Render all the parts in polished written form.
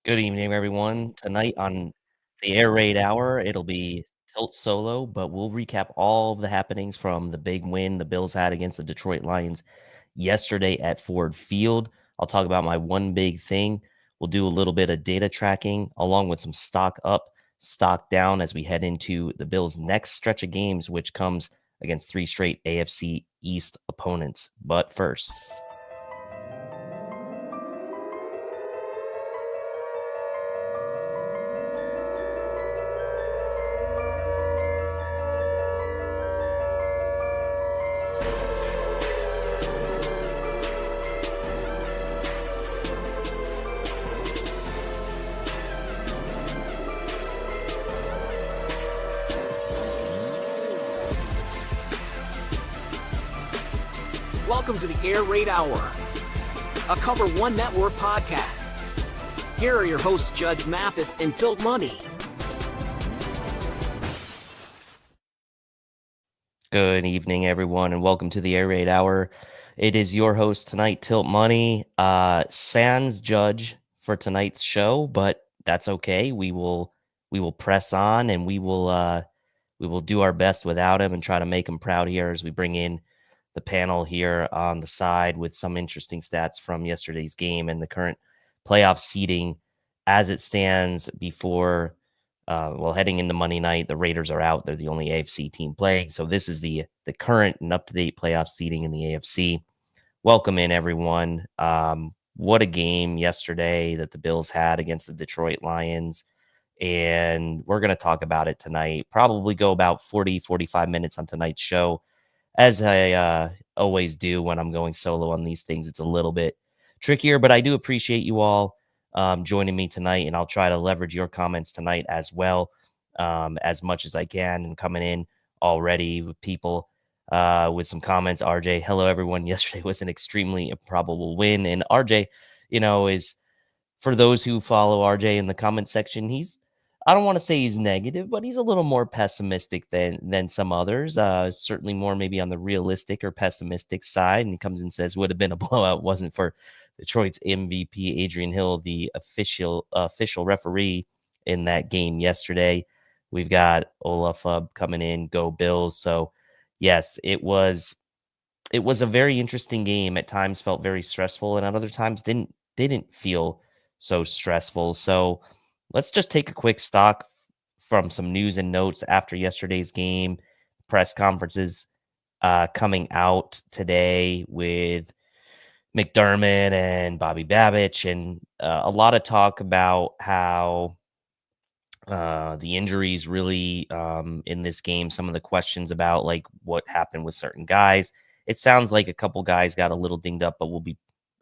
Good evening, everyone. Tonight on the Air Raid Hour, it'll be Tilt Solo, but we'll recap all of the happenings from the big win the Bills had against the Detroit Lions yesterday at Ford Field. I'll talk about my one big thing. We'll do a little bit of data tracking along with some stock up, stock down as we head into the Bills' next stretch of games, which comes against three straight AFC East opponents. But first, Welcome to the Air Raid Hour, a Cover One Network podcast. Here are your hosts, Judge Mathis and Tilt Money. good evening, everyone, and welcome to the Air Raid Hour. It is your host tonight, Tilt Money. Sans Judge for tonight's show, but that's okay. We will press on, and we will do our best without him and try to make him proud here as we bring in the panel here on the side with some interesting stats from yesterday's game and the current playoff seeding as it stands before. Heading into Monday night, the Raiders are out. They're the only AFC team playing. So this is the current and up-to-date playoff seeding in the AFC. Welcome in, everyone. What a game yesterday that the Bills had against the Detroit Lions. And we're going to talk about it tonight. Probably go about 40, 45 minutes on tonight's show. As I always do when I'm going solo on these things, it's a little bit trickier, but I do appreciate you all joining me tonight, and I'll try to leverage your comments tonight as well, as much as I can, and coming in already with people with some comments. RJ, hello, everyone. Yesterday was an extremely improbable win, and RJ, is for those who follow RJ in the comment section, I don't want to say he's negative, but he's a little more pessimistic than some others. Certainly more maybe on the realistic or pessimistic side. And he comes and says, would have been a blowout wasn't for Detroit's MVP Adrian Hill, the official referee in that game yesterday. We've got Olaf coming in, go Bills. So yes, it was a very interesting game. At times felt very stressful, and at other times didn't feel so stressful. So let's just take a quick stock from some news and notes after yesterday's game. Press conferences coming out today with McDermott and Bobby Babich, and a lot of talk about how the injuries really in this game, some of the questions about like what happened with certain guys. It sounds like a couple guys got a little dinged up, but will be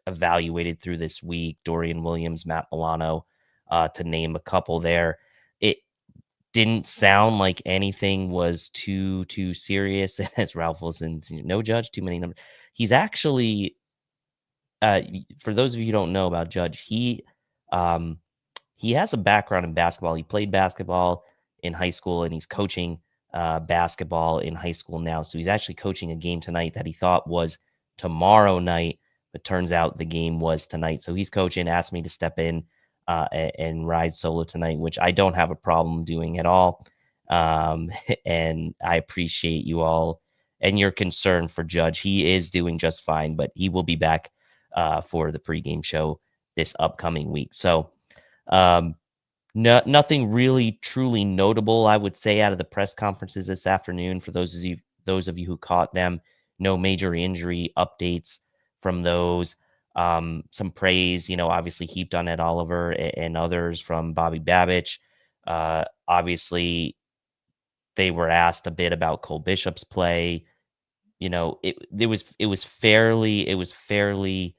evaluated through this week. Dorian Williams, Matt Milano, to name a couple there. It didn't sound like anything was too serious. As Ralph Wilson, no Judge, too many numbers. He's actually, for those of you who don't know about Judge, he has a background in basketball. He played basketball in high school, and he's coaching basketball in high school now. So he's actually coaching a game tonight that he thought was tomorrow night, but turns out the game was tonight. So he's coaching, asked me to step in and ride solo tonight, which I don't have a problem doing at all. And I appreciate you all and your concern for Judge. He is doing just fine, but he will be back for the pregame show this upcoming week. So nothing really truly notable, I would say, out of the press conferences this afternoon. For those of you who caught them, no major injury updates from those. Some praise, obviously heaped on Ed Oliver and others from Bobby Babich. Obviously, they were asked a bit about Cole Bishop's play. It was fairly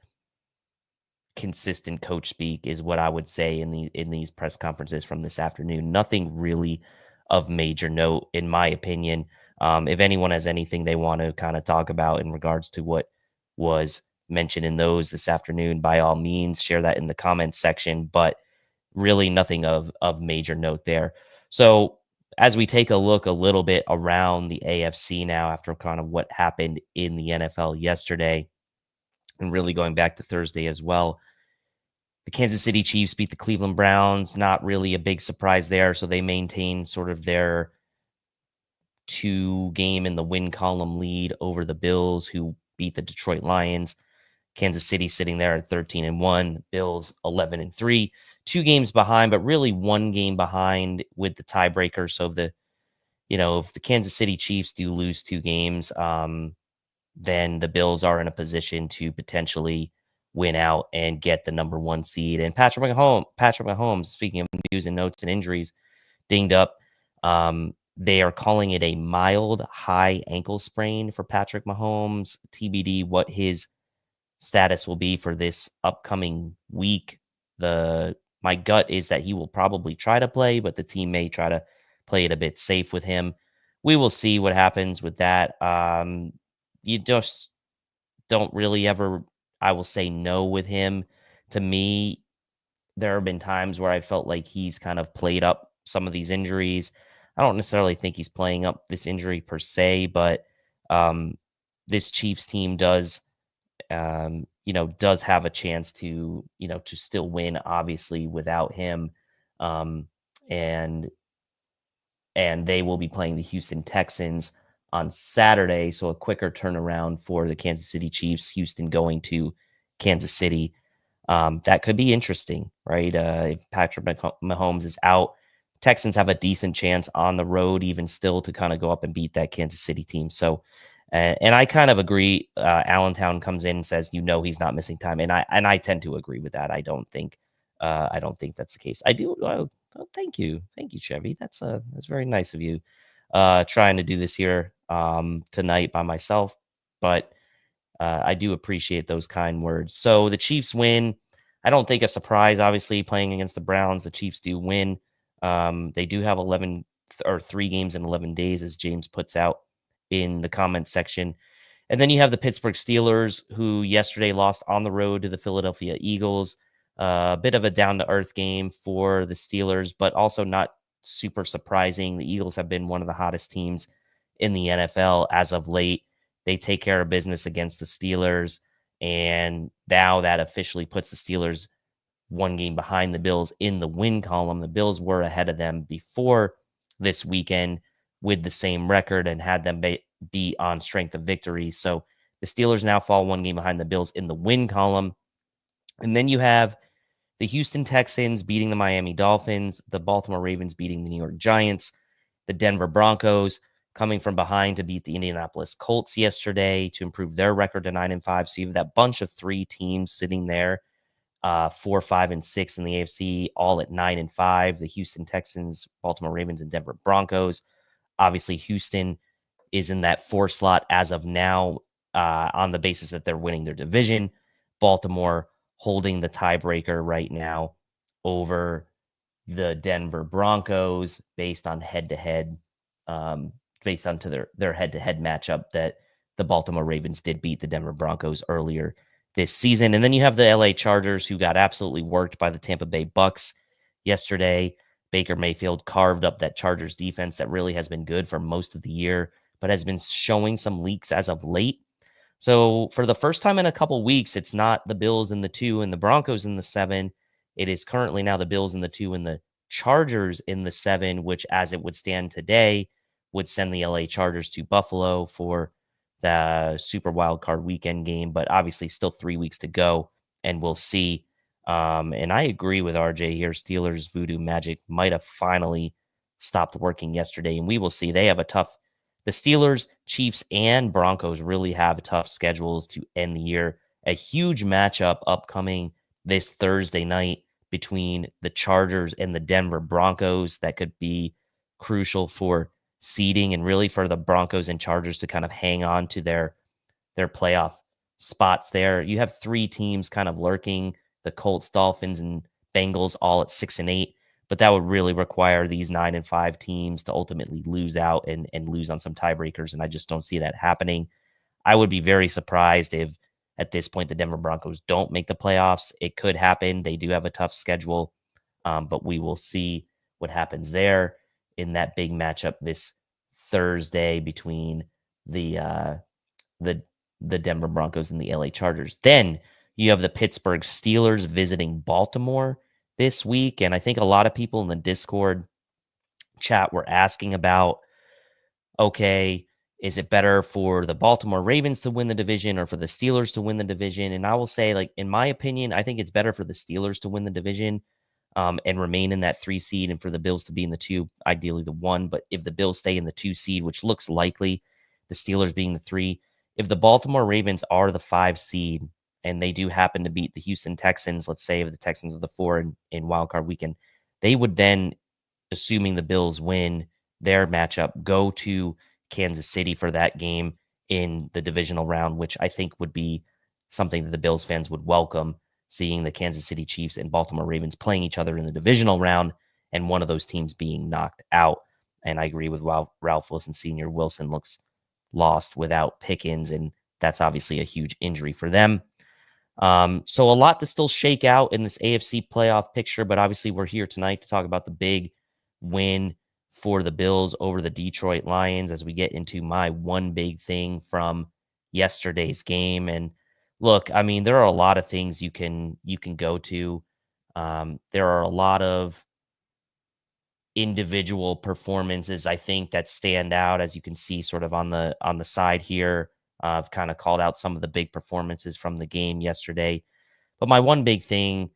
consistent coach speak, is what I would say in these press conferences from this afternoon. Nothing really of major note, in my opinion. If anyone has anything they want to kind of talk about in regards to what was mentioned in those this afternoon, by all means, share that in the comments section, but really nothing of major note there. So as we take a look a little bit around the AFC now, after kind of what happened in the NFL yesterday, and really going back to Thursday as well, The Kansas City Chiefs beat the Cleveland Browns. Not really a big surprise there. So they maintain sort of their 2-game in the win column lead over the Bills, who beat the Detroit Lions. Kansas City sitting there at 13-1, Bills 11-3, 2 games behind, but really 1 game behind with the tiebreaker. So if the Kansas City Chiefs do lose 2 games, then the Bills are in a position to potentially win out and get the number 1 seed. And Patrick Mahomes, speaking of news and notes and injuries, dinged up. They are calling it a mild high ankle sprain for Patrick Mahomes. TBD what his status will be for this upcoming week. My gut is that he will probably try to play, but the team may try to play it a bit safe with him. We will see what happens with that. You just don't really ever, I will say, no with him. To me, there have been times where I felt like he's kind of played up some of these injuries. I don't necessarily think he's playing up this injury per se, but this Chiefs team does have a chance to still win, obviously, without him. Um, and they will be playing the Houston Texans on Saturday. So a quicker turnaround for the Kansas City Chiefs, Houston going to Kansas City. That could be interesting, right? If Patrick Mahomes is out, Texans have a decent chance on the road, even still, to kind of go up and beat that Kansas City team. So, and I kind of agree. Allentown comes in and says, he's not missing time, and I tend to agree with that. I don't think that's the case. I do. Oh, thank you, Chevy. That's very nice of you. Trying to do this here tonight by myself, but I do appreciate those kind words. So the Chiefs win. I don't think a surprise, obviously, playing against the Browns. The Chiefs do win. They do have 3 games in 11 days, as James puts out in the comments section. And then you have the Pittsburgh Steelers, who yesterday lost on the road to the Philadelphia Eagles. A bit of a down-to-earth game for the Steelers, but also not super surprising. The Eagles have been one of the hottest teams in the NFL as of late. They take care of business against the Steelers, and now that officially puts the Steelers 1 game behind the Bills in the win column. The Bills were ahead of them before this weekend with the same record and had them be on strength of victory. So the Steelers now fall 1 game behind the Bills in the win column. And then you have the Houston Texans beating the Miami Dolphins, the Baltimore Ravens beating the New York Giants, the Denver Broncos coming from behind to beat the Indianapolis Colts yesterday to improve their record to 9-5. So you have that bunch of 3 teams sitting there, 4, 5, and 6 in the AFC, all at 9-5. The Houston Texans, Baltimore Ravens, and Denver Broncos. Obviously, Houston is in that 4 slot as of now on the basis that they're winning their division. Baltimore holding the tiebreaker right now over the Denver Broncos based on head-to-head, based on their head-to-head matchup that the Baltimore Ravens did beat the Denver Broncos earlier this season. And then you have the LA Chargers, who got absolutely worked by the Tampa Bay Bucks yesterday. Baker Mayfield carved up that Chargers defense that really has been good for most of the year, but has been showing some leaks as of late. So for the first time in a couple weeks, it's not the Bills in the 2 and the Broncos in the 7. It is currently now the Bills in the 2 and the Chargers in the 7, which, as it would stand today, would send the LA Chargers to Buffalo for the Super Wild Card weekend game. But obviously still 3 weeks to go, and we'll see. And I agree with RJ here. Steelers voodoo magic might have finally stopped working yesterday, and we will see. They have the Steelers, Chiefs, and Broncos really have tough schedules to end the year. A huge matchup upcoming this Thursday night between the Chargers and the Denver Broncos that could be crucial for seeding and really for the Broncos and Chargers to kind of hang on to their playoff spots there. You have 3 teams kind of lurking, the Colts, Dolphins, and Bengals all at 6 and 8. But that would really require these 9-5 teams to ultimately lose out and lose on some tiebreakers. And I just don't see that happening. I would be very surprised if at this point the Denver Broncos don't make the playoffs. It could happen. They do have a tough schedule, but we will see what happens there in that big matchup this Thursday between the Denver Broncos and the LA Chargers. Then You have the Pittsburgh Steelers visiting Baltimore this week. And I think a lot of people in the Discord chat were asking about, okay, is it better for the Baltimore Ravens to win the division or for the Steelers to win the division? And I will say, like, in my opinion, I think it's better for the Steelers to win the division and remain in that 3 seed, and for the Bills to be in the 2, ideally the 1. But if the Bills stay in the 2 seed, which looks likely, the Steelers being the 3, if the Baltimore Ravens are the 5 seed and they do happen to beat the Houston Texans, let's say if the Texans are the 4 in wildcard weekend, they would then, assuming the Bills win their matchup, go to Kansas City for that game in the divisional round, which I think would be something that the Bills fans would welcome, seeing the Kansas City Chiefs and Baltimore Ravens playing each other in the divisional round and one of those teams being knocked out. And I agree with Ralph Wilson Sr. Wilson looks lost without Pickens, and that's obviously a huge injury for them. So a lot to still shake out in this AFC playoff picture, but obviously we're here tonight to talk about the big win for the Bills over the Detroit Lions as we get into my one big thing from yesterday's game. And look, I mean, there are a lot of things you can go to. There are a lot of individual performances, I think, that stand out, as you can see sort of on the side here. I've kind of called out some of the big performances from the game yesterday. But my one big thing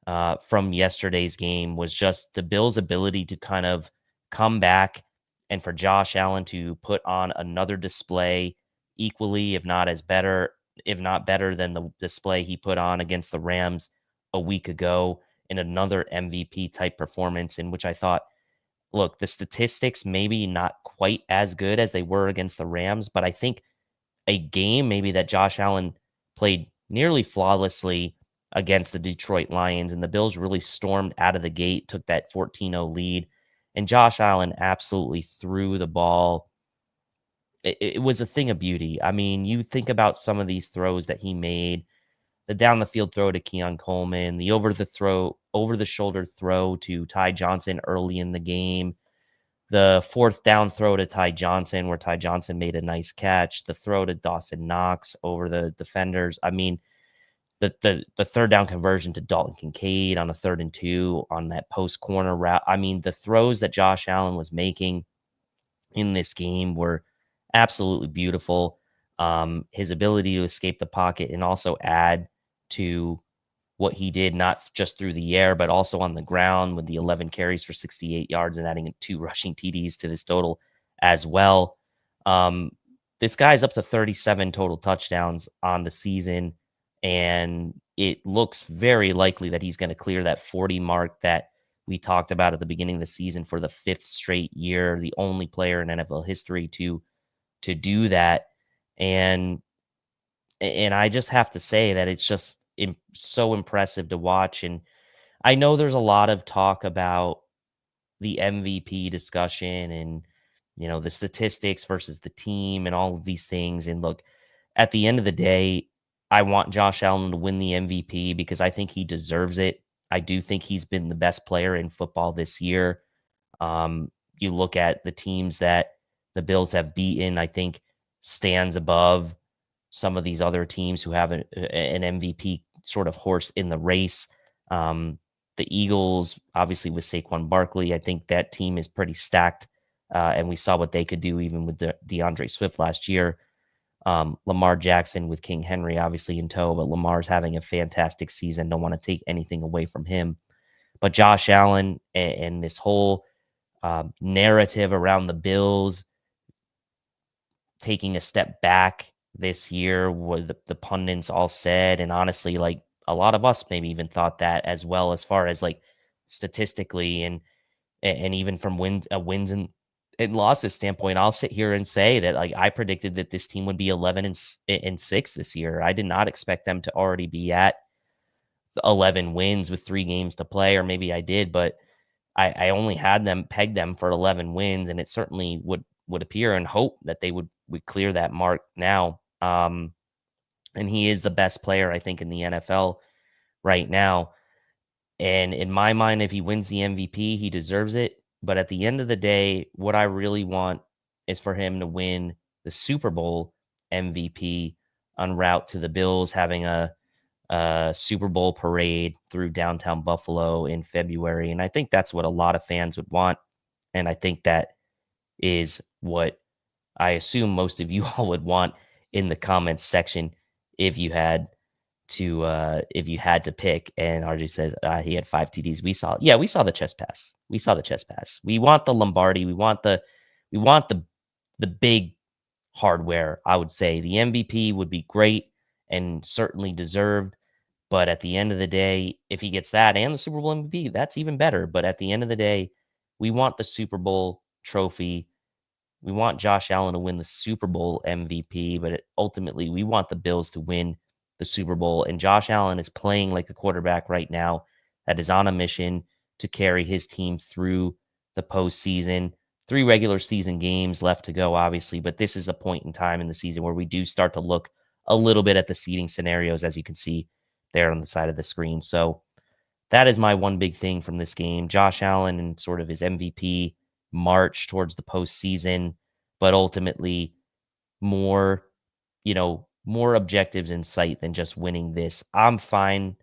from yesterday's game was just the Bills' ability to kind of come back and for Josh Allen to put on another display equally, if not better than the display he put on against the Rams a week ago in another MVP type performance, in which I thought, look, the statistics maybe not quite as good as they were against the Rams, but I think a game maybe that Josh Allen played nearly flawlessly against the Detroit Lions, and the Bills really stormed out of the gate, took that 14-0 lead, and Josh Allen absolutely threw the ball. It was a thing of beauty. I mean, you think about some of these throws that he made, the down the field throw to Keon Coleman, the over the shoulder throw to Ty Johnson early in the game, the fourth down throw to Ty Johnson, where Ty Johnson made a nice catch, the throw to Dawson Knox over the defenders. I mean, the third down conversion to Dalton Kincaid on a 3rd and 2 on that post corner route. I mean, the throws that Josh Allen was making in this game were absolutely beautiful. His ability to escape the pocket and also add to what he did, not just through the air, but also on the ground with the 11 carries for 68 yards and adding 2 rushing TDs to this total as well. This guy's up to 37 total touchdowns on the season, and it looks very likely that he's going to clear that 40 mark that we talked about at the beginning of the season for the 5th straight year, the only player in NFL history to do that. And I just have to say that it's just so impressive to watch. And I know there's a lot of talk about the MVP discussion and, the statistics versus the team and all of these things. And look, at the end of the day, I want Josh Allen to win the MVP because I think he deserves it. I do think he's been the best player in football this year. You look at the teams that the Bills have beaten, I think stands above some of these other teams who have an MVP sort of horse in the race. The Eagles, obviously with Saquon Barkley, I think that team is pretty stacked. And we saw what they could do even with DeAndre Swift last year. Lamar Jackson with King Henry, obviously in tow, but Lamar's having a fantastic season. Don't want to take anything away from him. But Josh Allen and this whole narrative around the Bills taking a step back this year, what the pundits all said, and honestly, like a lot of us maybe even thought that as well, as far as like statistically and even from wins and losses standpoint. I'll sit here and say that like I predicted that this team would be 11-6 this year. I did not expect them to already be at 11 wins with 3 games to play, or maybe I did, but I only had them pegged them for 11 wins, and it certainly would appear and hope that they would clear that mark now. And he is the best player, I think, in the NFL right now. And in my mind, if he wins the MVP, he deserves it. But at the end of the day, what I really want is for him to win the Super Bowl MVP en route to the Bills having a Super Bowl parade through downtown Buffalo in February. And I think that's what a lot of fans would want. And I think that is what I assume most of you all would want in the comments section if you had to pick. And RJ says he had 5 TDs. We saw the chest pass. We saw the chest pass. We want the Lombardi. We want the big hardware. I would say the MVP would be great and certainly deserved. But at the end of the day, if he gets that and the Super Bowl MVP, that's even better. But at the end of the day, we want the Super Bowl trophy. We want Josh Allen to win the Super Bowl MVP, but ultimately, we want the Bills to win the Super Bowl. And Josh Allen is playing like a quarterback right now that is on a mission to carry his team through the postseason. 3 regular season games left to go, obviously, but this is a point in time in the season where we do start to look a little bit at the seeding scenarios, as you can see there on the side of the screen. So that is my one big thing from this game. Josh Allen and sort of his MVP march towards the postseason, but ultimately more, more objectives in sight than just winning this. I'm fine.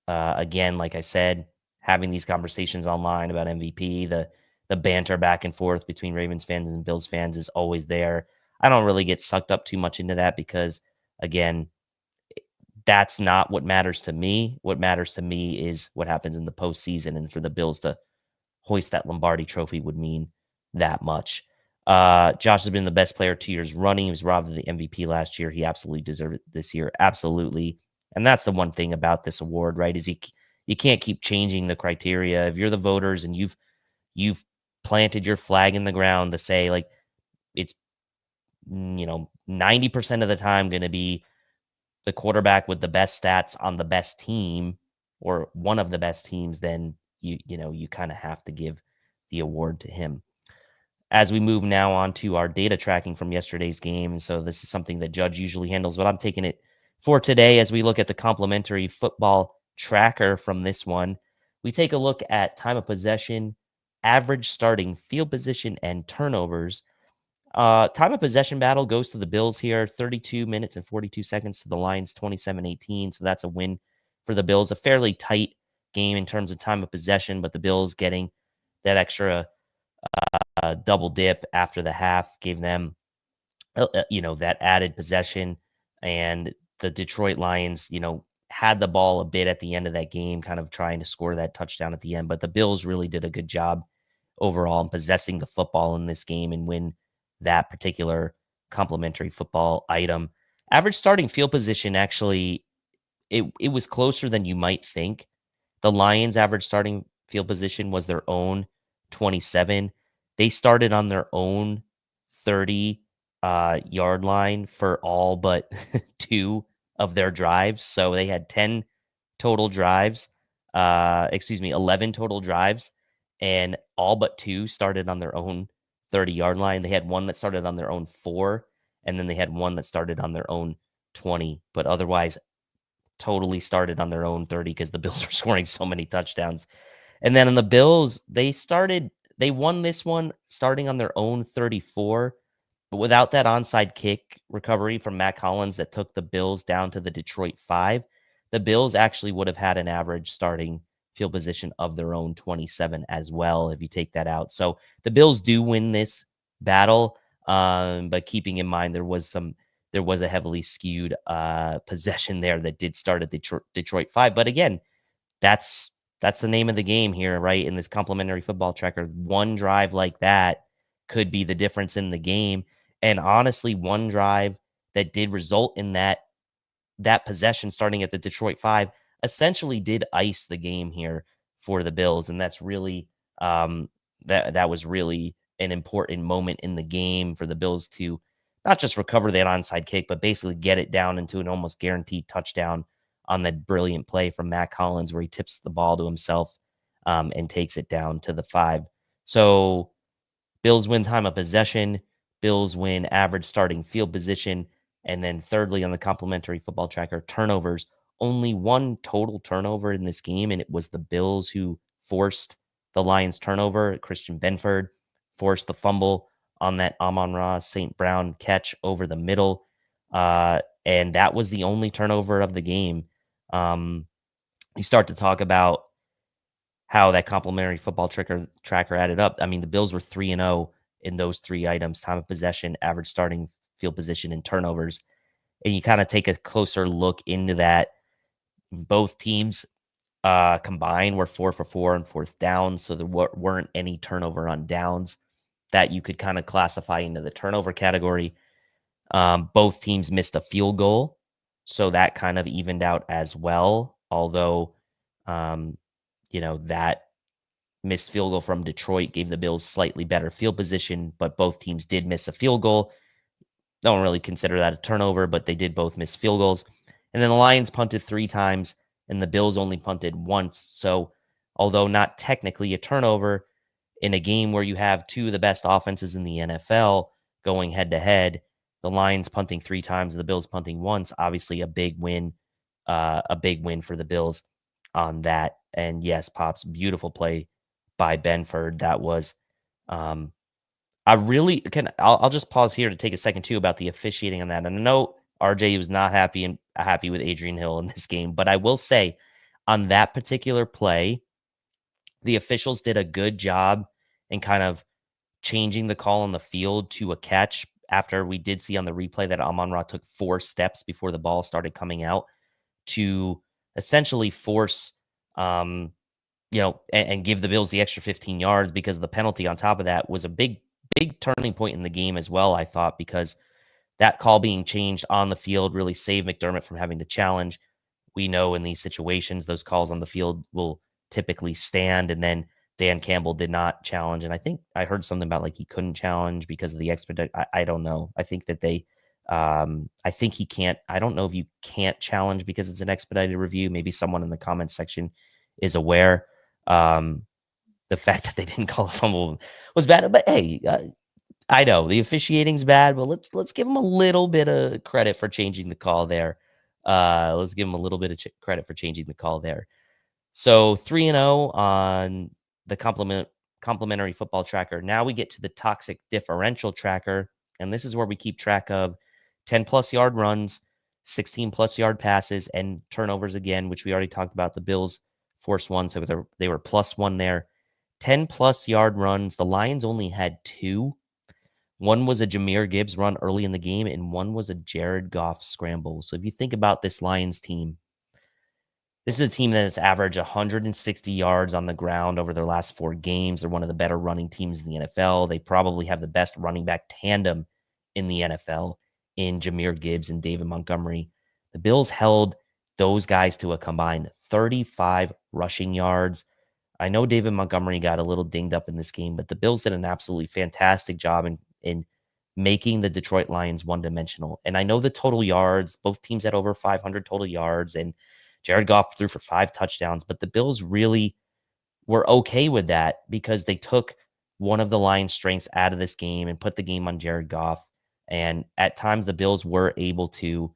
Again, like I said, having these conversations online about MVP, the banter back and forth between Ravens fans and Bills fans is always there. I don't really get sucked up too much into that because, again, that's not what matters to me. What matters to me is what happens in the postseason, and for the Bills to hoist that Lombardi trophy would mean that much. Josh has been the best player 2 years running. He was robbed of the MVP last year. He absolutely deserved it this year. Absolutely. And that's the one thing about this award, right? Is you can't keep changing the criteria. If you're the voters and you've planted your flag in the ground to say like it's 90% of the time going to be the quarterback with the best stats on the best team or one of the best teams, then you kind of have to give the award to him. As we move now on to our data tracking from yesterday's game, and so this is something that Judge usually handles, but I'm taking it for today as we look at the complimentary football tracker from this one. We take a look at time of possession, average starting field position, and turnovers. Time of possession battle goes to the Bills here, 32 minutes and 42 seconds to the Lions, 27-18. So that's a win for the Bills. A fairly tight game in terms of time of possession, but the Bills getting that extra double dip after the half gave them, that added possession. And the Detroit Lions, had the ball a bit at the end of that game, kind of trying to score that touchdown at the end. But the Bills really did a good job overall in possessing the football in this game and win that particular complimentary football item. Average starting field position, actually, it was closer than you might think. The Lions' average starting field position was their own 27. They started on their own 30 yard line for all but 2 of their drives. So they had 10 total drives, 11 total drives, and all but 2 started on their own 30-yard line. They had one that started on their own 4, and then they had one that started on their own 20, but otherwise totally started on their own 30 because the Bills were scoring so many touchdowns. And then on the Bills, they won this one starting on their own 34, but without that onside kick recovery from Matt Collins that took the Bills down to the Detroit 5, the Bills actually would have had an average starting field position of their own 27 as well, if you take that out. So the Bills do win this battle, but keeping in mind there was a heavily skewed possession there that did start at Detroit 5. But again, that's the name of the game here, right? In this complimentary football tracker, one drive like that could be the difference in the game. And honestly, one drive that did result in that possession starting at the Detroit 5 essentially did ice the game here for the Bills. And that's really that was really an important moment in the game for the Bills to not just recover that onside kick, but basically get it down into an almost guaranteed touchdown on that brilliant play from Matt Collins where he tips the ball to himself and takes it down to the 5. So Bills win time of possession, Bills win average starting field position, and then thirdly on the complimentary football tracker, turnovers. Only one total turnover in this game, and it was the Bills who forced the Lions turnover. Christian Benford forced the fumble on that Amon-Ra St. Brown catch over the middle. And that was the only turnover of the game. You start to talk about how that complimentary football tracker added up. I mean, the Bills were 3-0 in those three items: time of possession, average starting field position, and turnovers. And you kind of take a closer look into that. Both teams combined were 4 for 4 on fourth down, so there weren't any turnover on downs that you could kind of classify into the turnover category. Both teams missed a field goal, so that kind of evened out as well. Although, um, that missed field goal from Detroit gave the Bills slightly better field position, but both teams did miss a field goal. Don't really consider that a turnover, but they did both miss field goals. And then the Lions punted 3 times, and the Bills only punted once. So, although not technically a turnover, in a game where you have two of the best offenses in the NFL going head to head, the Lions punting 3 times, the Bills punting once, obviously a big win for the Bills on that. And yes, Pops, beautiful play by Benford. That was, I really can. I'll just pause here to take a second too about the officiating on that. And I know RJ was not happy with Adrian Hill in this game, but I will say on that particular play, the officials did a good job in kind of changing the call on the field to a catch. After we did see on the replay that Amon-Ra took 4 steps before the ball started coming out to essentially force, and give the Bills the extra 15 yards, because the penalty on top of that was a big turning point in the game as well, I thought, because that call being changed on the field really saved McDermott from having to challenge. We know in these situations, those calls on the field will typically stand, and then Dan Campbell did not challenge. And I think I heard something about like he couldn't challenge because of the expedite. I don't know. I think that I think he can't. I don't know if you can't challenge because it's an expedited review. Maybe someone in the comments section is aware. The fact that they didn't call a fumble was bad, but hey, I know the officiating's bad, but let's give them a little bit of credit for changing the call there. Let's give them a little bit of credit for changing the call there. So 3-0 on the complementary football tracker. Now we get to the toxic differential tracker, and this is where we keep track of 10+ yard runs, 16+ yard passes, and turnovers again, which we already talked about. The Bills forced one, so they were +1 there. 10+ yard runs. The Lions only had 2. One was a Jahmyr Gibbs run early in the game, and one was a Jared Goff scramble. So if you think about this Lions team, this is a team that has averaged 160 yards on the ground over their last 4 games. They're one of the better running teams in the NFL. They probably have the best running back tandem in the NFL in Jahmyr Gibbs and David Montgomery. The Bills held those guys to a combined 35 rushing yards. I know David Montgomery got a little dinged up in this game, but the Bills did an absolutely fantastic job in making the Detroit Lions one-dimensional. And I know the total yards, both teams had over 500 total yards, and Jared Goff threw for 5 touchdowns, but the Bills really were okay with that because they took one of the Lions' strengths out of this game and put the game on Jared Goff. And at times, the Bills were able to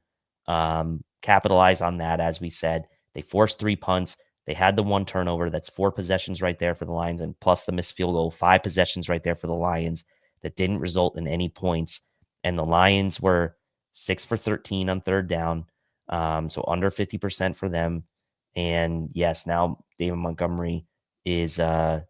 capitalize on that. As we said, they forced 3 punts. They had the 1 turnover. That's 4 possessions right there for the Lions, and plus the missed field goal, 5 possessions right there for the Lions that didn't result in any points. And the Lions were 6 for 13 on third down. So under 50% for them. And yes, now David Montgomery is out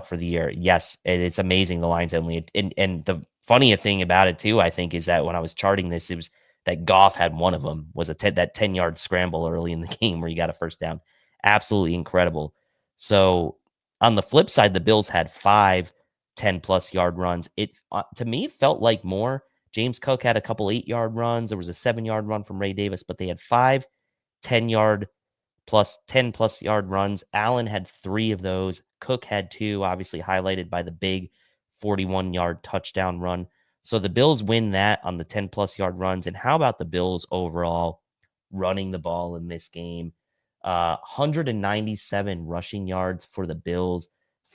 for the year. Yes, it's amazing the Lions only. And the funniest thing about it too, I think, is that when I was charting this, it was that Goff had one of them was that 10-yard scramble early in the game where he got a first down. Absolutely incredible. So on the flip side, the Bills had 5 10+ yard runs. It to me felt like more. James Cook had a couple 8-yard runs. There was a 7-yard run from Ray Davis, but they had 5 10-yard plus 10+ yard runs. Allen had 3 of those. Cook had 2, obviously highlighted by the big 41-yard touchdown run. So the Bills win that on the 10+ yard runs. And how about the Bills overall running the ball in this game? 197 rushing yards for the Bills,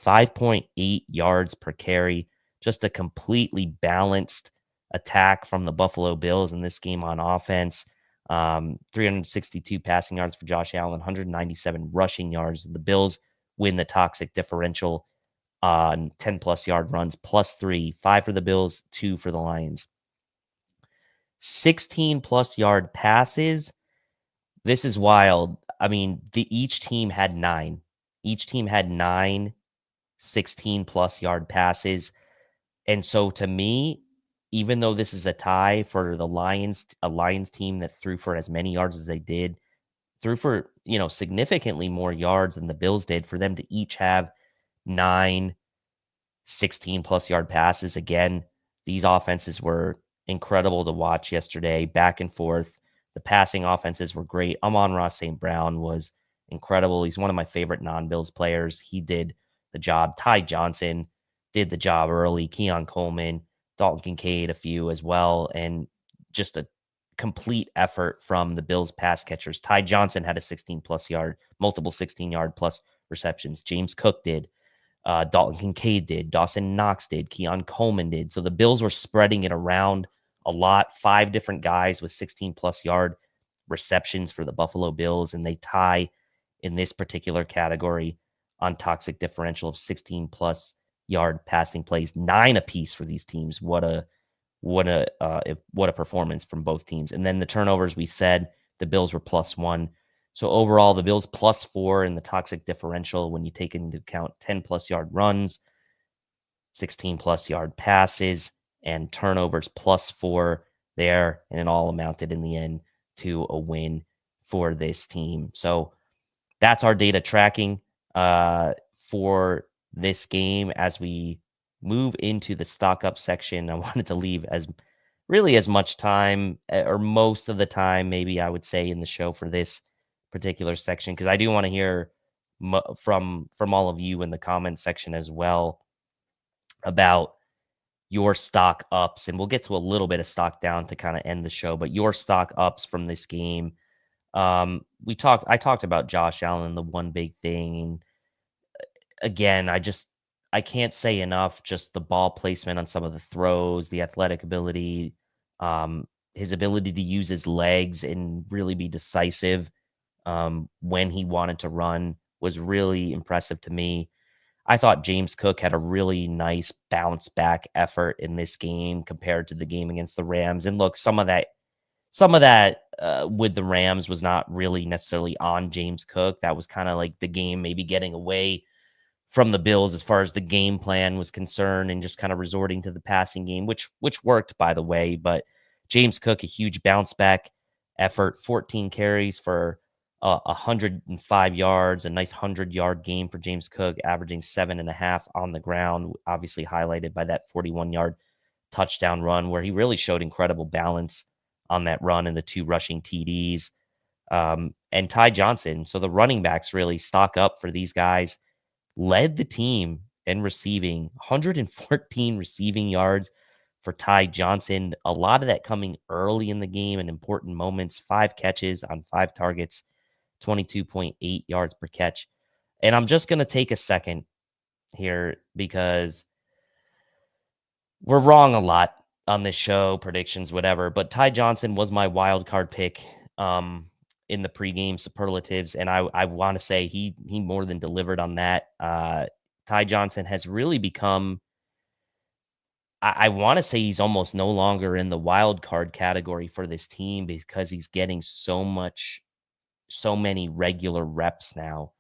5.8 yards per carry. Just a completely balanced attack from the Buffalo Bills in this game on offense. 362 passing yards for Josh Allen, 197 rushing yards. The Bills win the toxic differential on 10+ yard runs, +3, 5 for the Bills, 2 for the Lions. 16+ yard passes. This is wild. I mean, each team had 9. Each team had 9 16+ yard passes. And so to me, even though this is a tie for the Lions, a Lions team that threw for as many yards as they did, threw for, significantly more yards than the Bills did, for them to each have 9 16+ yard passes. Again, these offenses were incredible to watch yesterday, back and forth. The passing offenses were great. Amon-Ra St. Brown was incredible. He's one of my favorite non-Bills players. He did the job. Ty Johnson did the job early. Keon Coleman, Dalton Kincaid, a few as well. And just a complete effort from the Bills pass catchers. Ty Johnson had a 16+ yard, multiple 16-yard plus receptions. James Cook did. Dalton Kincaid did, Dawson Knox did, Keon Coleman did. So the Bills were spreading it around a lot. 5 different guys with 16+ yard receptions for the Buffalo Bills, and they tie in this particular category on toxic differential of 16+ yard passing plays, 9 apiece for these teams. What a performance from both teams. And then the turnovers, we said the Bills were +1. So overall, the Bills +4 in the toxic differential when you take into account 10+ yard runs, 16+ yard passes, and turnovers +4 there. And it all amounted in the end to a win for this team. So that's our data tracking for this game. As we move into the stock up section, I wanted to leave as much time, or most of the time, maybe I would say, in the show for this particular section, because I do want to hear from all of you in the comment section as well about your stock ups, and we'll get to a little bit of stock down to kind of end the show, but your stock ups from this game. I talked about Josh Allen, the one big thing, and again, I can't say enough, just the ball placement on some of the throws, the athletic ability, his ability to use his legs and really be decisive when he wanted to run was really impressive to me. I thought James Cook had a really nice bounce back effort in this game compared to the game against the Rams. And look, some of that with the Rams was not really necessarily on James Cook. That was kind of like the game maybe getting away from the Bills as far as the game plan was concerned, and just kind of resorting to the passing game, which worked, by the way. But James Cook, a huge bounce back effort, 14 carries for 105 yards, a nice 100-yard game for James Cook, averaging 7.5 on the ground, obviously highlighted by that 41-yard touchdown run where he really showed incredible balance on that run and the 2 rushing TDs. And Ty Johnson. So the running backs really stock up for these guys, led the team in receiving, 114 receiving yards for Ty Johnson. A lot of that coming early in the game in important moments, 5 catches on 5 targets, 22.8 yards per catch. And I'm just going to take a second here because we're wrong a lot on this show, predictions, whatever. But Ty Johnson was my wild card pick in the pregame superlatives, and I want to say he more than delivered on that. Ty Johnson has really become, I want to say he's almost no longer in the wild card category for this team because he's getting so many regular reps now.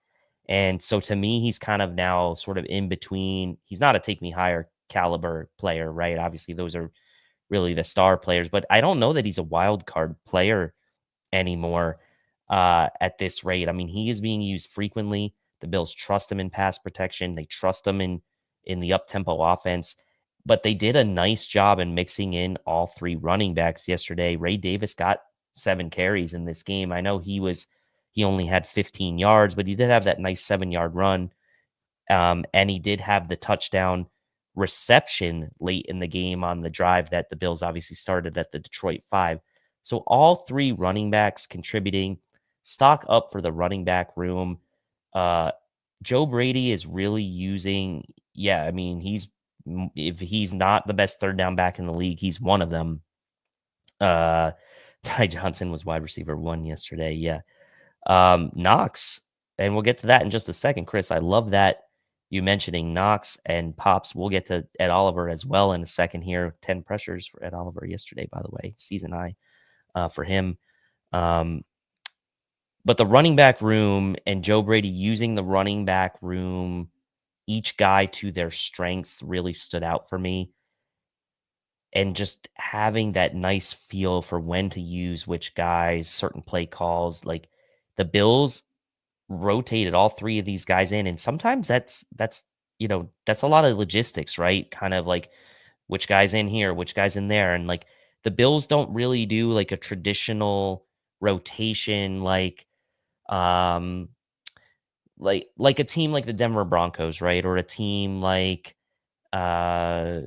And so to me, he's kind of now sort of in between. He's not a take me higher caliber player, right? Obviously, those are really the star players, but I don't know that he's a wild card player anymore at this rate. I mean, he is being used frequently. The Bills trust him in pass protection. They trust him in the up-tempo offense, but they did a nice job in mixing in all 3 running backs yesterday. Ray Davis got 7 carries in this game. I know he only had 15 yards, but he did have that nice 7-yard run. And he did have the touchdown reception late in the game on the drive that the Bills obviously started at the Detroit 5. So all 3 running backs contributing. Stock up for the running back room. Joe Brady is really using, I mean, if he's not the best third down back in the league, he's one of them. Ty Johnson was wide receiver 1 yesterday. Yeah. Knox, and we'll get to that in just a second. Chris, I love that you mentioning Knox and Pops. We'll get to Ed Oliver as well in a second here. 10 pressures for Ed Oliver yesterday, by the way, season high for him. But the running back room and Joe Brady using the running back room, each guy to their strengths really stood out for me. And just having that nice feel for when to use which guys, certain play calls. Like the Bills rotated all three of these guys in, and sometimes that's a lot of logistics, right? Kind of like which guy's in here, which guy's in there, and like the Bills don't really do like a traditional rotation, um like a team like the Denver Broncos, right? Or a team like uh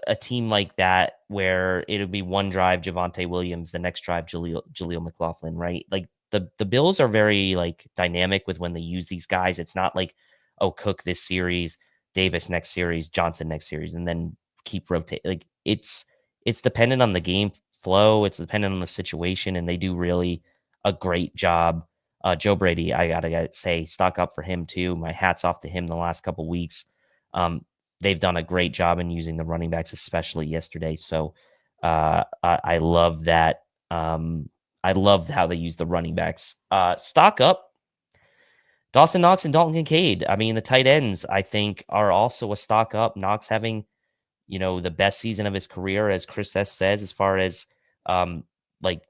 a team like that where it'll be one drive Javonte Williams, the next drive Jaleel McLaughlin, right? Like the Bills are very like dynamic with when they use these guys. It's not like, oh, Cook this series, Davis next series, Johnson next series, and then keep rotating. Like it's dependent on the game flow, it's dependent on the situation, and they do really a great job. Joe Brady, I gotta say, stock up for him too. My hat's off to him the last couple weeks. Um, they've done a great job in using the running backs, especially yesterday. So I love that. I loved how they use the running backs. Stock up. Dawson Knox and Dalton Kincaid. I mean, the tight ends, I think, are also a stock up. Knox having, the best season of his career, as Chris S says, as far as um, like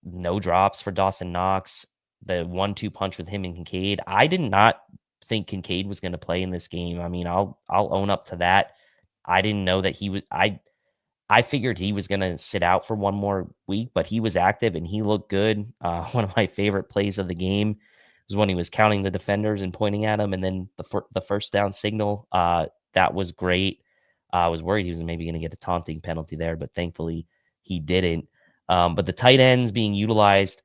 no drops for Dawson Knox, the 1-2 punch with him and Kincaid. I did not think Kincaid was going to play in this game. I mean, I'll own up to that. I didn't know that he was. I figured he was going to sit out for one more week, but he was active and he looked good. One of my favorite plays of the game was when he was counting the defenders and pointing at them, and then the first down signal. That was great. I was worried he was maybe going to get a taunting penalty there, but thankfully he didn't. But the tight ends being utilized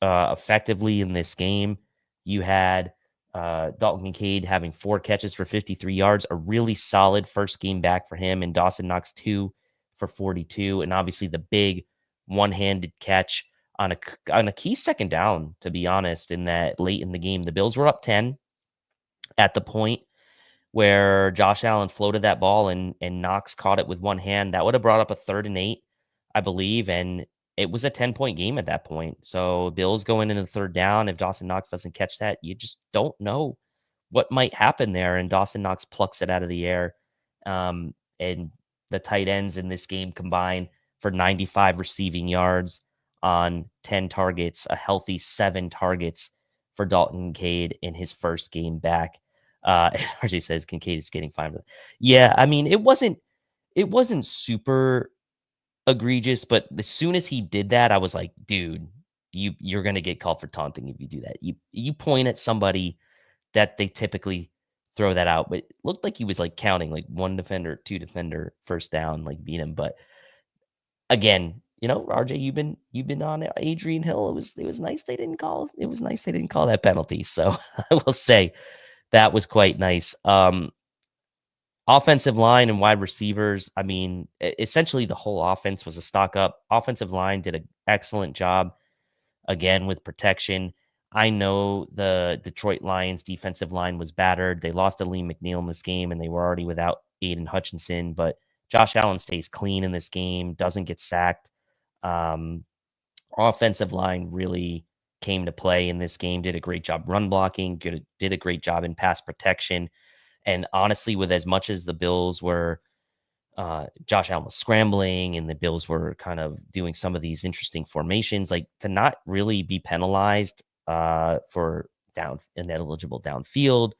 effectively in this game. You had Dalton Kincaid having 4 catches for 53 yards, a really solid first game back for him, and Dawson Knox 2 for 42, and obviously the big one-handed catch on a key second down, to be honest, in that late in the game. The Bills were up 10 at the point where Josh Allen floated that ball and Knox caught it with one hand. That would have brought up a 3rd and 8, I believe, and it was a 10-point game at that point. So Bills going into the 3rd down. If Dawson Knox doesn't catch that, you just don't know what might happen there. And Dawson Knox plucks it out of the air. And the tight ends in this game combined for 95 receiving yards on 10 targets, a healthy 7 targets for Dalton Kincaid in his first game back. RJ says Kincaid is getting fine with it. Yeah, I mean, it wasn't super egregious, but as soon as he did that, I was like, dude, you're gonna get called for taunting if you do that. You point at somebody that they typically throw that out, but it looked like he was like counting like 1 defender, 2 defender, first down, like beat him. But again, RJ, you've been on Adrian Hill. It was nice they didn't call that penalty. So I will say that was quite nice. Offensive line and wide receivers, I mean, essentially the whole offense was a stock up. Offensive line did an excellent job, again, with protection. I know the Detroit Lions defensive line was battered. They lost to Lee McNeil in this game, and they were already without Aiden Hutchinson. But Josh Allen stays clean in this game, doesn't get sacked. Offensive line really came to play in this game, did a great job run blocking, did a great job in pass protection. And honestly, with as much as the Bills were, Josh Allen was scrambling and the Bills were kind of doing some of these interesting formations, like to not really be penalized for down ineligible downfield.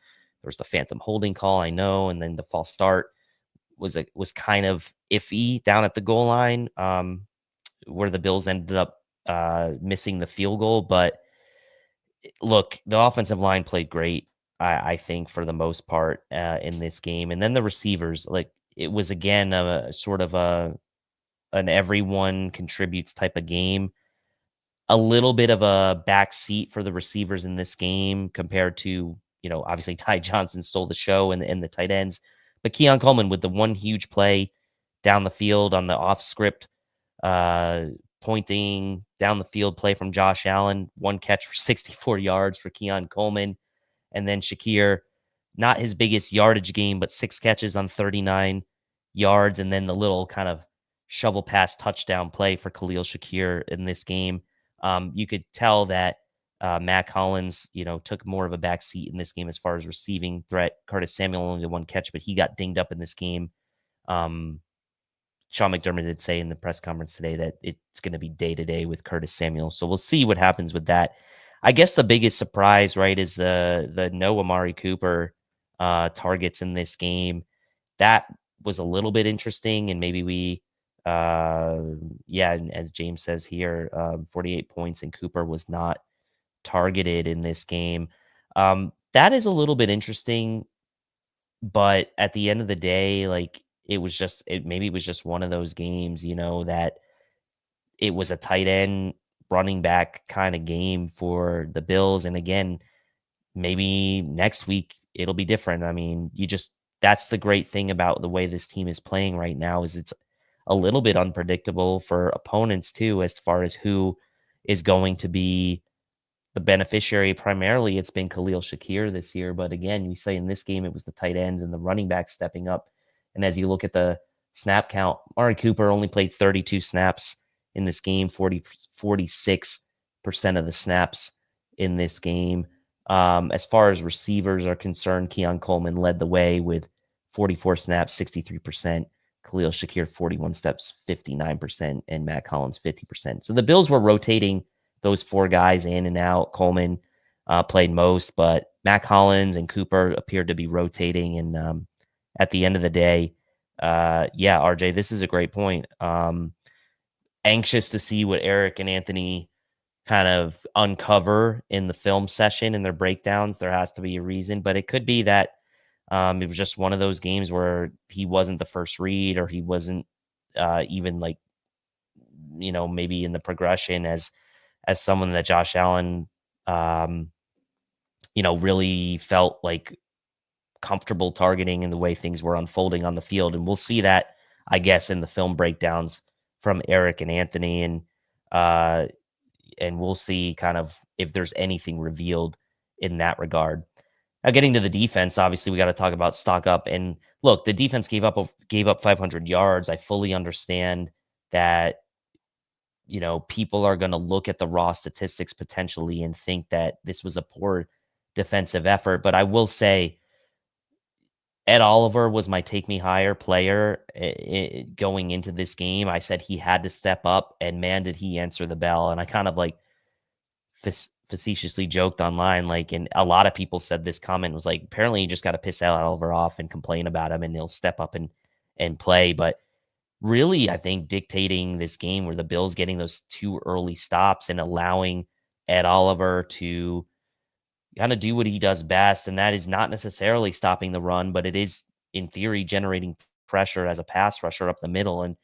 There was the phantom holding call, I know, and then the false start was kind of iffy down at the goal line, where the Bills ended up missing the field goal. But look, the offensive line played great. I think for the most part in this game, and then the receivers, like it was again a sort of an everyone contributes type of game. A little bit of a back seat for the receivers in this game compared to obviously Ty Johnson stole the show and the tight ends, but Keon Coleman with the one huge play down the field on the off script, pointing down the field play from Josh Allen, 1 catch for 64 yards for Keon Coleman. And then Shakir, not his biggest yardage game, but 6 catches on 39 yards. And then the little kind of shovel pass touchdown play for Khalil Shakir in this game. You could tell that Matt Collins, took more of a back seat in this game as far as receiving threat. Curtis Samuel only the one catch, but he got dinged up in this game. Sean McDermott did say in the press conference today that it's going to be day to day with Curtis Samuel. So we'll see what happens with that. I guess the biggest surprise, right, is the no Amari Cooper targets in this game. That was a little bit interesting, and maybe we, and as James says here, 48 points, and Cooper was not targeted in this game. That is a little bit interesting, but at the end of the day, like maybe it was just one of those games, that it was a tight end running back kind of game for the Bills. And again, maybe next week it'll be different. I mean, that's the great thing about the way this team is playing right now is it's a little bit unpredictable for opponents too, as far as who is going to be the beneficiary. Primarily, it's been Khalil Shakir this year. But again, you say in this game, it was the tight ends and the running backs stepping up. And as you look at the snap count, Amari Cooper only played 32 snaps in this game, 46% of the snaps in this game. As far as receivers are concerned, Keon Coleman led the way with 44 snaps, 63%. Khalil Shakir, 41 steps, 59%, and Matt Collins, 50%. So the Bills were rotating those four guys in and out. Coleman played most, but Matt Collins and Cooper appeared to be rotating. And at the end of the day, RJ, this is a great point. Anxious to see what Eric and Anthony kind of uncover in the film session and their breakdowns. There has to be a reason, but it could be that it was just one of those games where he wasn't the first read, or he wasn't even like, maybe in the progression as someone that Josh Allen, really felt like comfortable targeting in the way things were unfolding on the field. And we'll see that, I guess, in the film breakdowns from Eric and Anthony. And we'll see kind of if there's anything revealed in that regard. Now, getting to the defense, obviously we got to talk about stock up. And look, the defense gave up 500 yards. I fully understand that, people are going to look at the raw statistics potentially and think that this was a poor defensive effort. But I will say Ed Oliver was my take me higher player going into this game. I said he had to step up, and man, did he answer the bell. And I kind of like facetiously joked online, and a lot of people said this comment was like, apparently you just got to piss Ed Oliver off and complain about him and he'll step up and play. But really, I think dictating this game where the Bills getting those two early stops and allowing Ed Oliver to kind of do what he does best, and that is not necessarily stopping the run, but it is, in theory, generating pressure as a pass rusher up the middle. And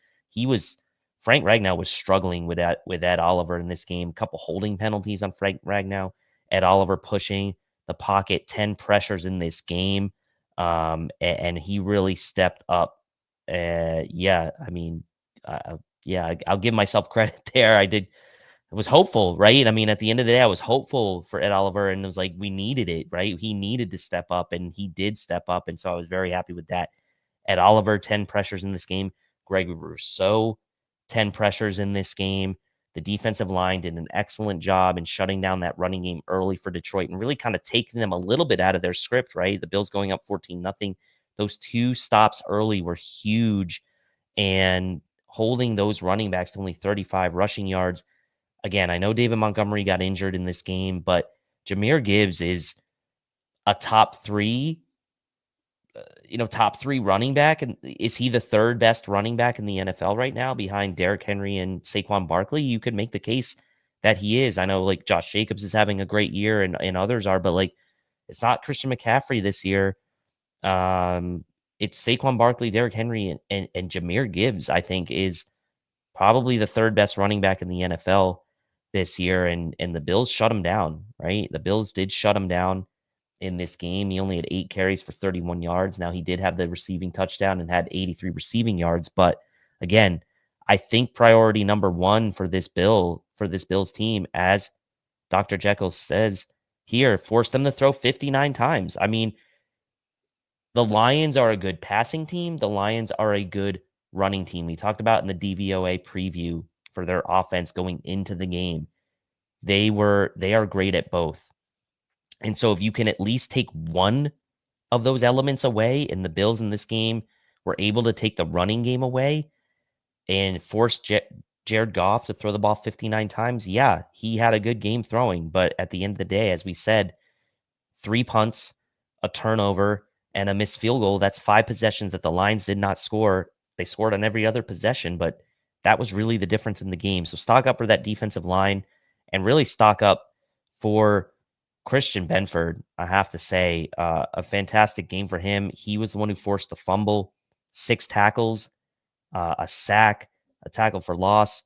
Frank Ragnow was struggling with Ed Oliver in this game. A couple holding penalties on Frank Ragnow. Ed Oliver pushing the pocket, 10 pressures in this game, and he really stepped up. I'll give myself credit there. I was hopeful, right? I mean, at the end of the day, I was hopeful for Ed Oliver, and it was like we needed it, right? He needed to step up, and he did step up, and so I was very happy with that. Ed Oliver, 10 pressures in this game. Greg Rousseau, 10 pressures in this game. The defensive line did an excellent job in shutting down that running game early for Detroit and really kind of taking them a little bit out of their script, right? The Bills going up 14-0. Those two stops early were huge, and holding those running backs to only 35 rushing yards. Again, I know David Montgomery got injured in this game, but Jahmyr Gibbs is a top three running back. And is he the third best running back in the NFL right now behind Derrick Henry and Saquon Barkley? You could make the case that he is. I know like Josh Jacobs is having a great year and others are, but like it's not Christian McCaffrey this year. It's Saquon Barkley, Derrick Henry, and Jahmyr Gibbs, I think, is probably the third best running back in the NFL this year. And the Bills shut him down, right? The Bills did shut him down in this game. He only had 8 carries for 31 yards. Now, he did have the receiving touchdown and had 83 receiving yards. But again, I think priority number one for this Bills team, as Dr. Jekyll says here, force them to throw 59 times. I mean, the Lions are a good passing team. The Lions are a good running team. We talked about in the DVOA preview for their offense going into the game. They are great at both. And so if you can at least take one of those elements away, and the Bills in this game were able to take the running game away and force Jared Goff to throw the ball 59 times, yeah, he had a good game throwing. But at the end of the day, as we said, 3 punts, a turnover, and a missed field goal. That's 5 possessions that the Lions did not score. They scored on every other possession, but that was really the difference in the game. So stock up for that defensive line and really stock up for Christian Benford. I have to say, a fantastic game for him. He was the one who forced the fumble, 6 tackles, a sack, a tackle for loss.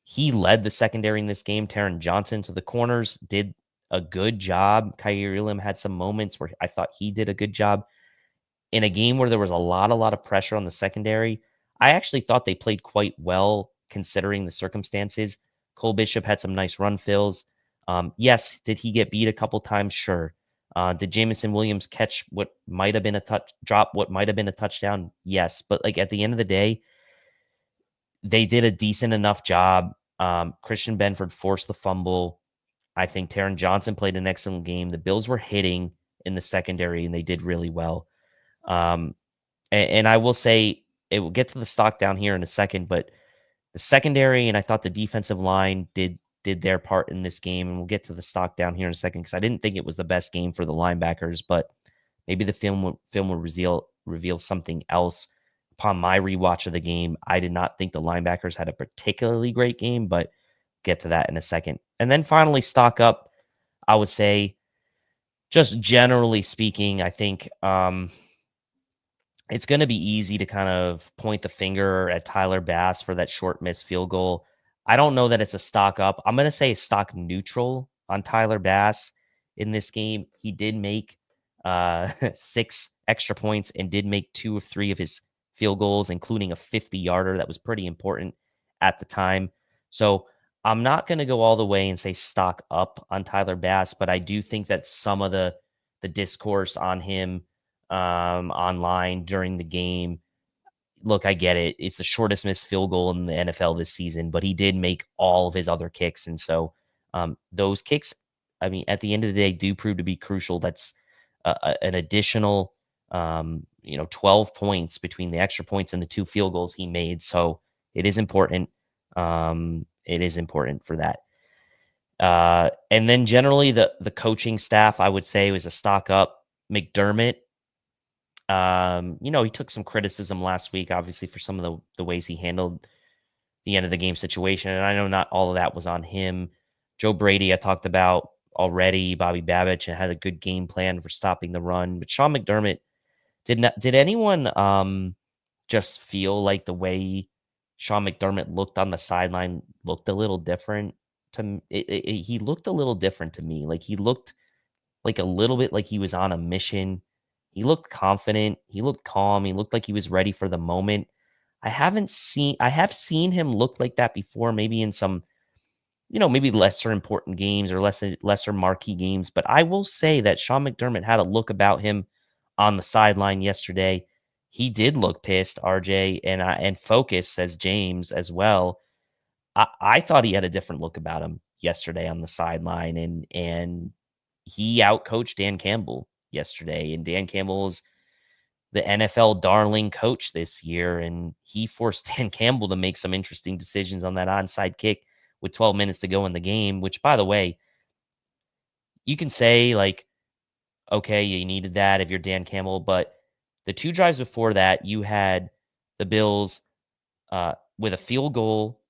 He led the secondary in this game, Taron Johnson. So the corners did a good job. Kyrie Elam had some moments where I thought he did a good job. In a game where there was a lot of pressure on the secondary, I actually thought they played quite well considering the circumstances. Cole Bishop had some nice run fills. Yes, did he get beat a couple times? Sure. Did Jamison Williams catch what might have been a what might have been a touchdown? Yes. But like at the end of the day, they did a decent enough job. Christian Benford forced the fumble. I think Taron Johnson played an excellent game. The Bills were hitting in the secondary, and they did really well. And I will say, it will get to the stock down here in a second, but the secondary and I thought the defensive line did their part in this game, and we'll get to the stock down here in a second because I didn't think it was the best game for the linebackers, but maybe the film will reveal something else. Upon my rewatch of the game, I did not think the linebackers had a particularly great game, but get to that in a second. And then finally, stock up, I would say, just generally speaking, I think it's going to be easy to kind of point the finger at Tyler Bass for that short missed field goal. I don't know that it's a stock up. I'm going to say stock neutral on Tyler Bass in this game. He did make 6 extra points and did make 2 of 3 of his field goals, including a 50-yarder that was pretty important at the time. So I'm not going to go all the way and say stock up on Tyler Bass, but I do think that some of the discourse on him online during the game, look, I get it. It's the shortest missed field goal in the NFL this season, but he did make all of his other kicks. And so those kicks, I mean, at the end of the day, do prove to be crucial. That's an additional 12 points between the extra points and the 2 field goals he made. So it is important. It is important for that. And then generally the coaching staff, I would say, was a stock up. McDermott, he took some criticism last week, obviously, for some of the ways he handled the end of the game situation. And I know not all of that was on him. Joe Brady, I talked about already. Bobby Babich had a good game plan for stopping the run. But Sean McDermott, did anyone just feel like the way Sean McDermott looked on the sideline looked a little different to he looked a little different to me. Like he looked like a little bit like he was on a mission. He looked confident. He looked calm. He looked like he was ready for the moment. I have seen him look like that before, maybe in some, maybe lesser important games or lesser marquee games. But I will say that Sean McDermott had a look about him on the sideline yesterday. He did look pissed, RJ, and Focus, says James, as well. I thought he had a different look about him yesterday on the sideline, and he outcoached Dan Campbell yesterday. And Dan Campbell is the NFL darling coach this year, and he forced Dan Campbell to make some interesting decisions on that onside kick with 12 minutes to go in the game, which, by the way, you can say, like, okay, you needed that if you're Dan Campbell, but the 2 drives before that, you had the Bills with a field goal,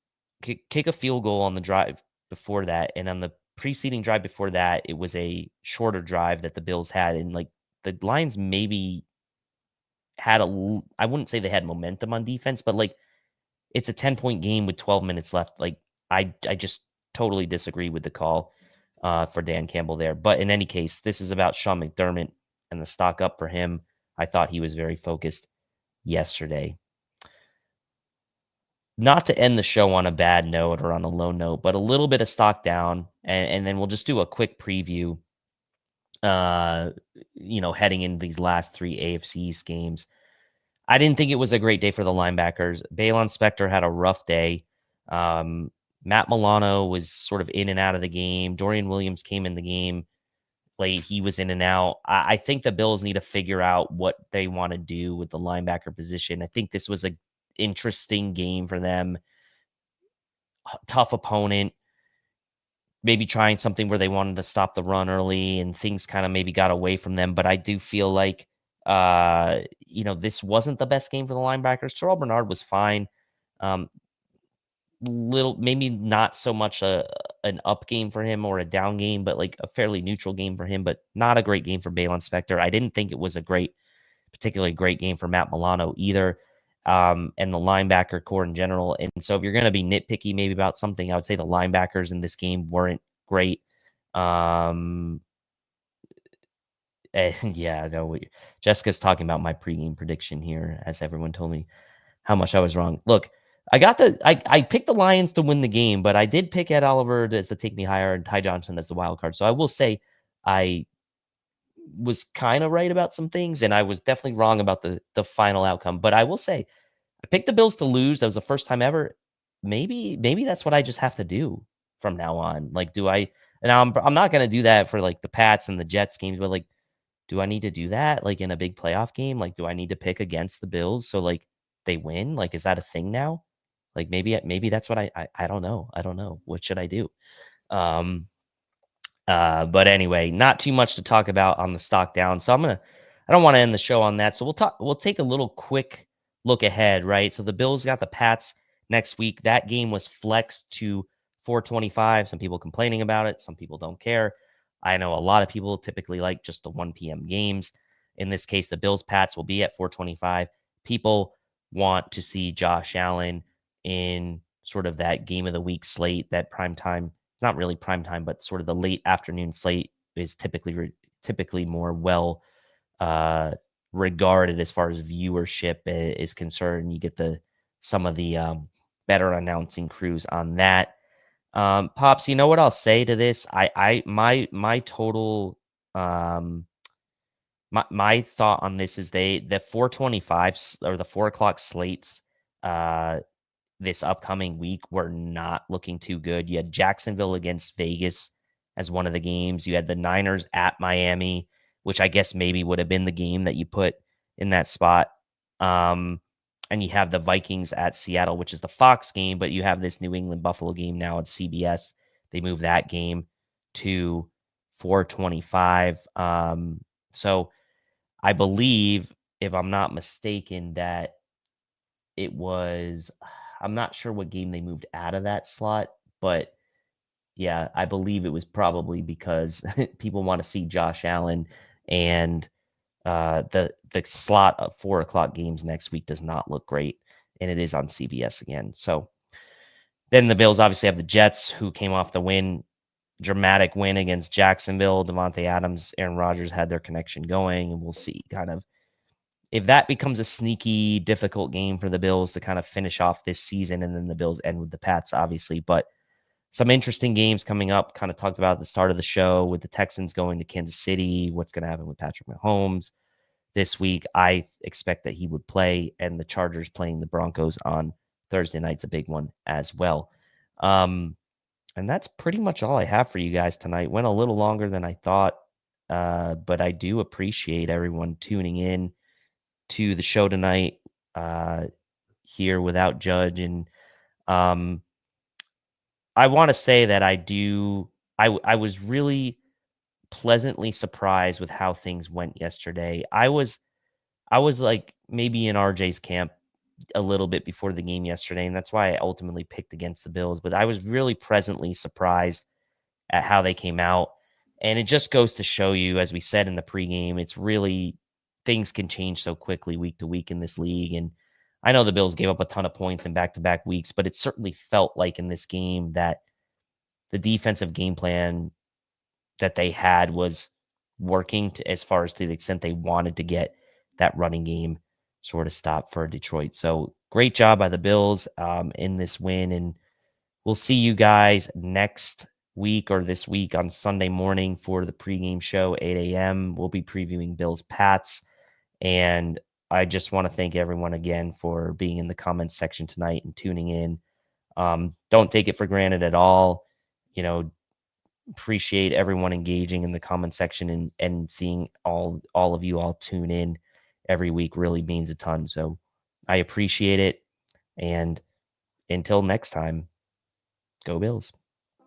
kick a field goal on the drive before that, and on the preceding drive before that, it was a shorter drive that the Bills had, and like the Lions maybe had I wouldn't say they had momentum on defense, but like it's a 10-point game with 12 minutes left. Like I just totally disagree with the call for Dan Campbell there. But in any case, this is about Sean McDermott and the stock up for him. I thought he was very focused yesterday. Not to end the show on a bad note or on a low note, but a little bit of stock down, and then we'll just do a quick preview. Heading into these last 3 AFC East games, I didn't think it was a great day for the linebackers. Baylon Spector had a rough day. Matt Milano was sort of in and out of the game. Dorian Williams came in the game late. He was in and out. I think the Bills need to figure out what they want to do with the linebacker position. I think this was a interesting game for them. Tough opponent. Maybe trying something where they wanted to stop the run early and things kind of maybe got away from them. But I do feel like, this wasn't the best game for the linebackers. Terrell Bernard was fine. Little, maybe not so much an up game for him or a down game, but like a fairly neutral game for him, but not a great game for Balon Spector. I didn't think it was a particularly great game for Matt Milano either. And the linebacker core in general. And so if you're going to be nitpicky maybe about something, I would say the linebackers in this game weren't great. And yeah, no, Jessica's talking about my pregame prediction here, as everyone told me how much I was wrong. Look, I picked the Lions to win the game, but I did pick Ed Oliver as to take me higher and Ty Johnson as the wild card. So I will say I was kind of right about some things, and I was definitely wrong about the final outcome. But I will say I picked the Bills to lose. That was the first time ever. Maybe that's what I just have to do from now on. Like, do I? And I'm not going to do that for like the Pats and the Jets games, but like, do I need to do that like in a big playoff game? Like, do I need to pick against the Bills so like they win? Like, is that a thing now? Like maybe that's what I don't know. I don't know. What should I do? But anyway, not too much to talk about on the stock down. So I don't want to end the show on that. So we'll take a little quick look ahead, right? So the Bills got the Pats next week. That game was flexed to 425. Some people complaining about it. Some people don't care. I know a lot of people typically like just the 1 p.m. games. In this case, the Bills Pats will be at 425. People want to see Josh Allen in sort of that game of the week slate, that prime time, not really prime time, but sort of the late afternoon slate is typically more well regarded as far as viewership is concerned. You get some of the better announcing crews on that. Pops, you know what I'll say to this? My total my thought on this is the 425 or the 4 o'clock slates this upcoming week were not looking too good. You had Jacksonville against Vegas as one of the games. You had the Niners at Miami, which I guess maybe would have been the game that you put in that spot. And you have the Vikings at Seattle, which is the Fox game, but you have this New England Buffalo game now at CBS. They moved that game to 425. So I believe, if I'm not mistaken, that it was, I'm not sure what game they moved out of that slot, but yeah, I believe it was probably because people want to see Josh Allen, and the slot of 4 o'clock games next week does not look great, and it is on CBS again. So then the Bills obviously have the Jets, who came off the dramatic win against Jacksonville. Devontae Adams, Aaron Rodgers had their connection going, and we'll see kind of if that becomes a sneaky, difficult game for the Bills to kind of finish off this season. And then the Bills end with the Pats, obviously. But some interesting games coming up, kind of talked about at the start of the show, with the Texans going to Kansas City. What's going to happen with Patrick Mahomes this week? I expect that he would play, and the Chargers playing the Broncos on Thursday night's a big one as well. And that's pretty much all I have for you guys tonight. Went a little longer than I thought, but I do appreciate everyone tuning in to the show tonight here without Judge. And I want to say that I was really pleasantly surprised with how things went yesterday. I was like maybe in RJ's camp a little bit before the game yesterday, and that's why I ultimately picked against the Bills. But I was really pleasantly surprised at how they came out. And it just goes to show you, as we said in the pregame, it's really, things can change so quickly week to week in this league. And I know the Bills gave up a ton of points in back-to-back weeks, but it certainly felt like in this game that the defensive game plan that they had was working as far as to the extent they wanted to get that running game sort of stopped for Detroit. So great job by the Bills in this win. And we'll see you guys next week, or this week, on Sunday morning for the pregame show, 8 a.m. We'll be previewing Bills Pats. And I just want to thank everyone again for being in the comments section tonight and tuning in. Don't take it for granted at all. Appreciate everyone engaging in the comment section and seeing all of you all tune in every week really means a ton. So I appreciate it. And until next time, go Bills.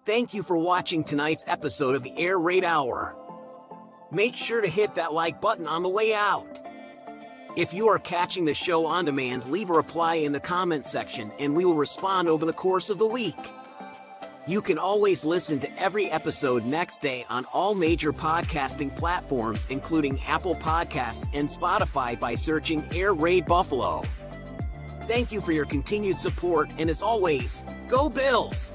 Thank you for watching tonight's episode of the Air Raid Hour. Make sure to hit that like button on the way out. If you are catching the show on demand, leave a reply in the comments section and we will respond over the course of the week. You can always listen to every episode next day on all major podcasting platforms, including Apple Podcasts and Spotify, by searching Air Raid Buffalo. Thank you for your continued support, and as always, go Bills!